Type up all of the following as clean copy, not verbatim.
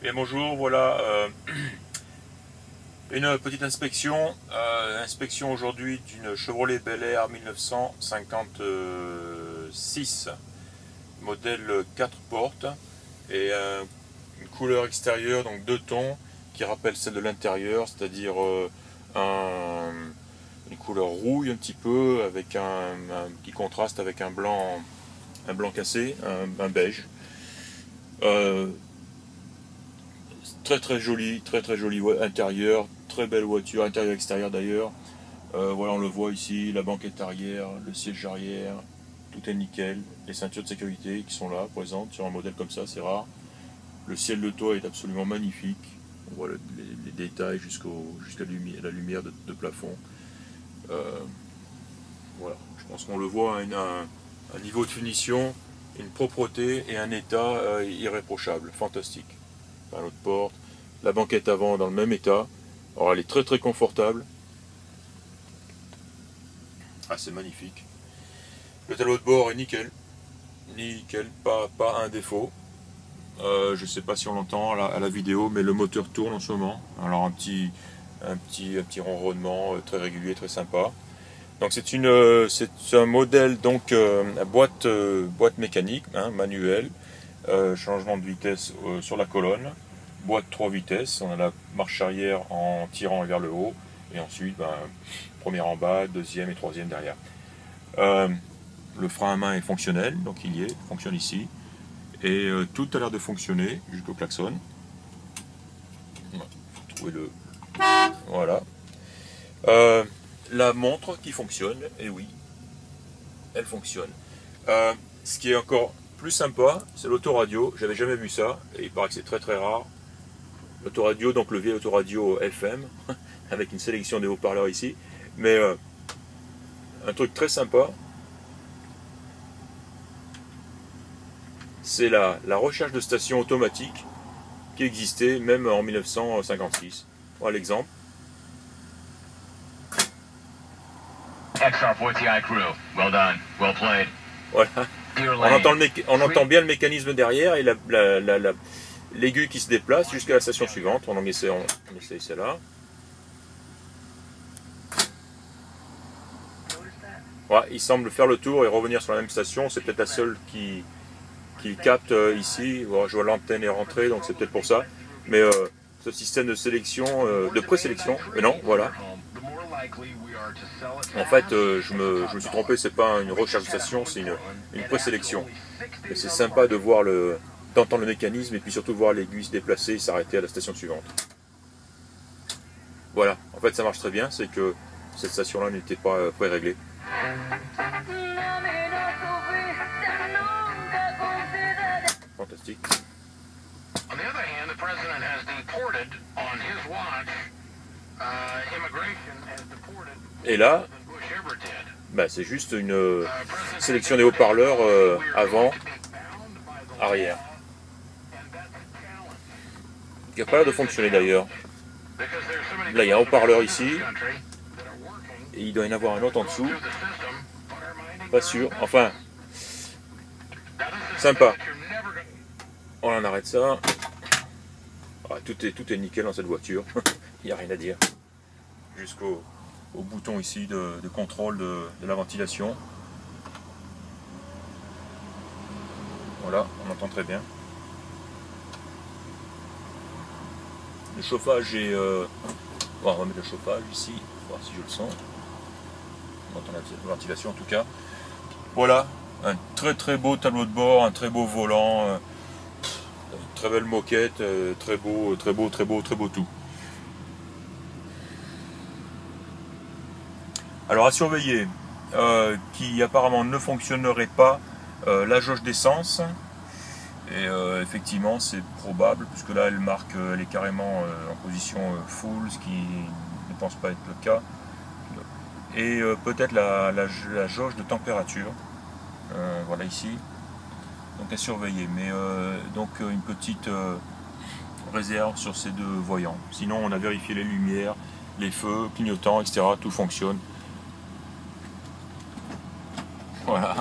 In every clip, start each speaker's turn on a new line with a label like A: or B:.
A: Bien bonjour, voilà une petite inspection. Inspection aujourd'hui d'une Chevrolet Bel Air 1956, modèle 4 portes et une couleur extérieure, donc 2 tons qui rappelle celle de l'intérieur, c'est-à-dire une couleur rouille un petit peu avec un petit contraste avec un blanc cassé, un beige. Très joli intérieur, très belle voiture, intérieur extérieur d'ailleurs. Voilà, on le voit ici, la banquette arrière, le siège arrière, tout est nickel. Les ceintures de sécurité qui sont là, présentes sur un modèle comme ça, c'est rare. Le ciel de toit est absolument magnifique. On voit les détails jusqu'à la lumière de plafond. Voilà, je pense qu'on le voit à un niveau de finition, une propreté et un état irréprochable, fantastique. Enfin, l'autre porte, la banquette avant dans le même état. Alors elle est très confortable. Ah, c'est magnifique. Le tableau de bord est nickel. Nickel, pas un défaut. Je sais pas si on l'entend à la vidéo, mais le moteur tourne en ce moment. Alors un petit ronronnement très régulier, très sympa. Donc c'est un modèle donc boîte mécanique, hein, manuelle, changement de vitesse sur la colonne, boîte 3 vitesses. On a la marche arrière en tirant vers le haut, et ensuite première en bas, deuxième et troisième derrière. Le frein à main est fonctionnel, donc il fonctionne ici. Et tout a l'air de fonctionner jusqu'au klaxon. Voilà. La montre qui fonctionne, et oui, elle fonctionne. Ce qui est encore plus sympa, c'est l'autoradio. J'avais jamais vu ça, et il paraît que c'est très rare. L'autoradio, donc le vieil autoradio FM, avec une sélection des haut-parleurs ici. Mais un truc très sympa, c'est la recherche de station automatique qui existait même en 1956. Voilà l'exemple.
B: XR4TI crew, well done, well played.
A: Voilà. On entend bien le mécanisme derrière et l'aigu qui se déplace jusqu'à la station suivante. On essaye celle-là. Ouais, il semble faire le tour et revenir sur la même station. C'est peut-être la seule qui capte ici. Bon, je vois l'antenne est rentrée, donc c'est peut-être pour ça. Mais ce système de sélection, de présélection, non, voilà. En fait, je me suis trompé, c'est pas une recherche de station, c'est une présélection. Et c'est sympa de voir d'entendre le mécanisme et puis surtout voir l'aiguille se déplacer et s'arrêter à la station suivante. Voilà, en fait ça marche très bien, c'est que cette station-là n'était pas pré-réglée. Fantastique. Et là, c'est juste une sélection des haut-parleurs avant, arrière. Qui n'a pas l'air de fonctionner d'ailleurs. Là, il y a un haut-parleur ici. Et il doit y en avoir un autre en dessous. Pas sûr. Enfin, sympa. On en arrête ça. Ah, tout est nickel dans cette voiture. Il n'y a rien à dire. Jusqu'au bouton ici de contrôle de la ventilation. Voilà, on entend très bien. Le chauffage est... Bon, on va mettre le chauffage ici, voir si je le sens. On entend la ventilation en tout cas. Voilà, un très beau tableau de bord, un très beau volant, une très belle moquette, très beau tout. Alors à surveiller, qui apparemment ne fonctionnerait pas la jauge d'essence. Et effectivement c'est probable, puisque là elle marque, elle est carrément en position full, ce qui ne pense pas être le cas. Et peut-être la jauge de température, voilà ici, donc à surveiller. Mais donc une petite réserve sur ces deux voyants. Sinon on a vérifié les lumières, les feux, clignotants, etc. Tout fonctionne. Voilà,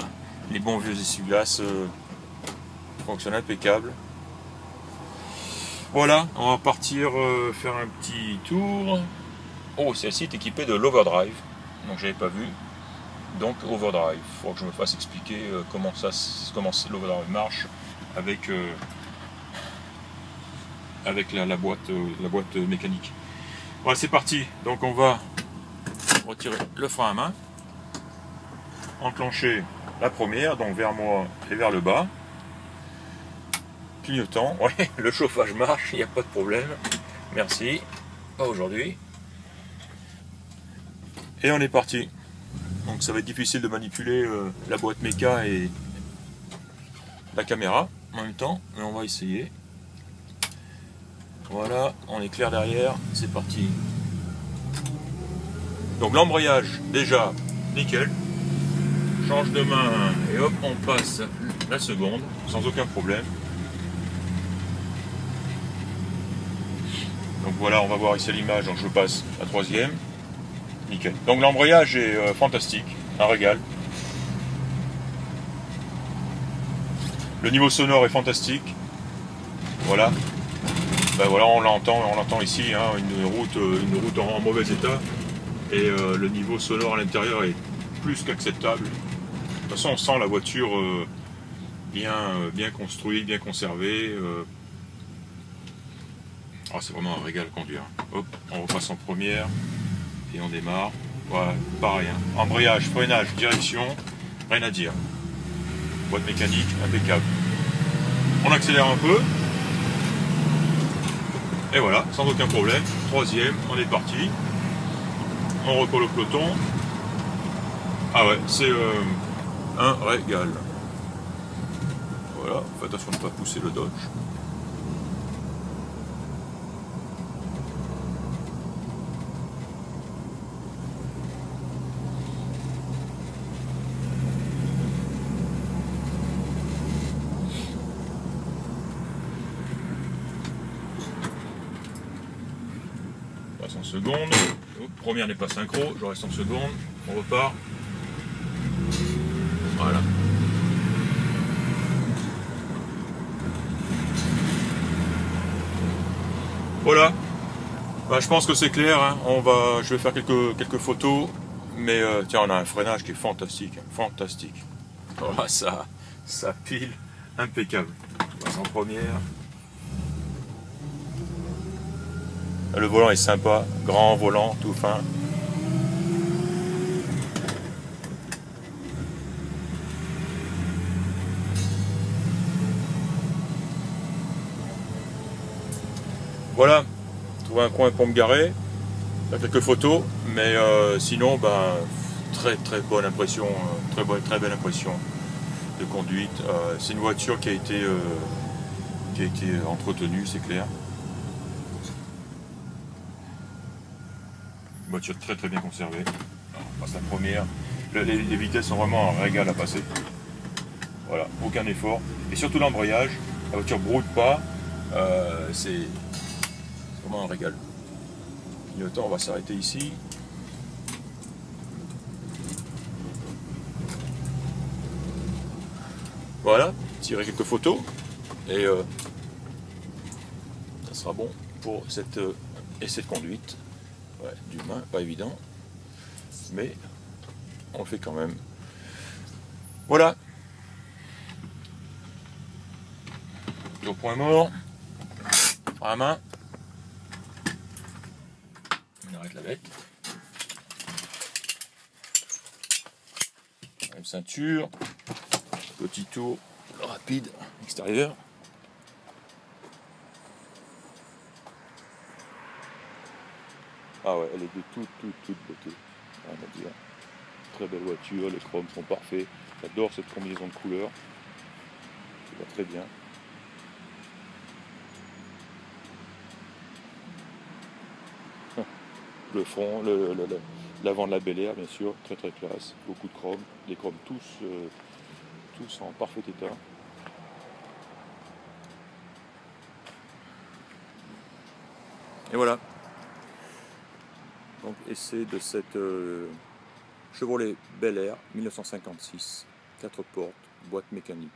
A: les bons vieux essuie-glaces fonctionnent impeccable. Voilà, on va partir faire un petit tour. Oh, celle-ci est équipée de l'overdrive, donc j'avais pas vu. Donc overdrive, il faut que je me fasse expliquer comment l'overdrive marche avec, avec la boîte mécanique. Voilà, c'est parti. Donc on va retirer le frein à main, enclencher la première, donc vers moi et vers le bas. Clignotant, ouais, le chauffage marche, il n'y a pas de problème. Merci, pas aujourd'hui. Et on est parti. Donc ça va être difficile de manipuler la boîte méca et la caméra en même temps, mais on va essayer. Voilà, on est clair derrière, c'est parti. Donc l'embrayage, déjà, nickel. Change de main et hop, on passe la seconde, sans aucun problème. Donc voilà, on va voir ici l'image, donc je passe la troisième. Nickel. Donc l'embrayage est fantastique, un régal. Le niveau sonore est fantastique. Voilà. Ben voilà, on l'entend ici, hein, une route en mauvais état. Et le niveau sonore à l'intérieur est plus qu'acceptable. De toute façon, on sent la voiture bien construite, bien conservée. Oh, c'est vraiment un régal à conduire. Hop, on repasse en première et on démarre. Voilà, pareil. Hein. Embrayage, freinage, direction, rien à dire. Boîte mécanique, impeccable. On accélère un peu. Et voilà, sans aucun problème. Troisième, on est parti. On recolle au peloton. Ah ouais, c'est un régal. Voilà, faites attention de ne pas pousser le Dodge. On passe en seconde. Première n'est pas synchro, je reste en seconde. On repart. Voilà. Voilà. Bah, je pense que c'est clair. Hein. Je vais faire quelques photos. Mais tiens, on a un freinage qui est fantastique. Hein. Fantastique. Voilà, ça pile impeccable. On passe en première. Le volant est sympa. Grand volant, tout fin. Voilà, trouver un coin pour me garer, faire quelques photos, mais sinon, ben, très bonne impression, très belle impression de conduite. C'est une voiture qui a été entretenue, c'est clair. Une voiture très bien conservée. Alors, on passe la première. Les vitesses sont vraiment un régal à passer. Voilà, aucun effort. Et surtout l'embrayage, la voiture brouille pas. C'est vraiment un régal. Clignotant, on va s'arrêter ici. Voilà, tirer quelques photos et ça sera bon pour cette conduite. Ouais, d'humain, pas évident, mais on le fait quand même. Voilà. Au point mort, à la main. On arrête la bête. Même ceinture. Petit tour rapide extérieur. Ah ouais, elle est de toute beauté. Rien à dire. Très belle voiture, les chromes sont parfaits. J'adore cette combinaison de couleurs. Ça va très bien. Le front, l'avant de la Bel Air, bien sûr, très classe. Beaucoup de chromes. Les chromes tous en parfait état. Et voilà. Donc essai de cette Chevrolet Bel Air 1956, 4 portes, boîte mécanique.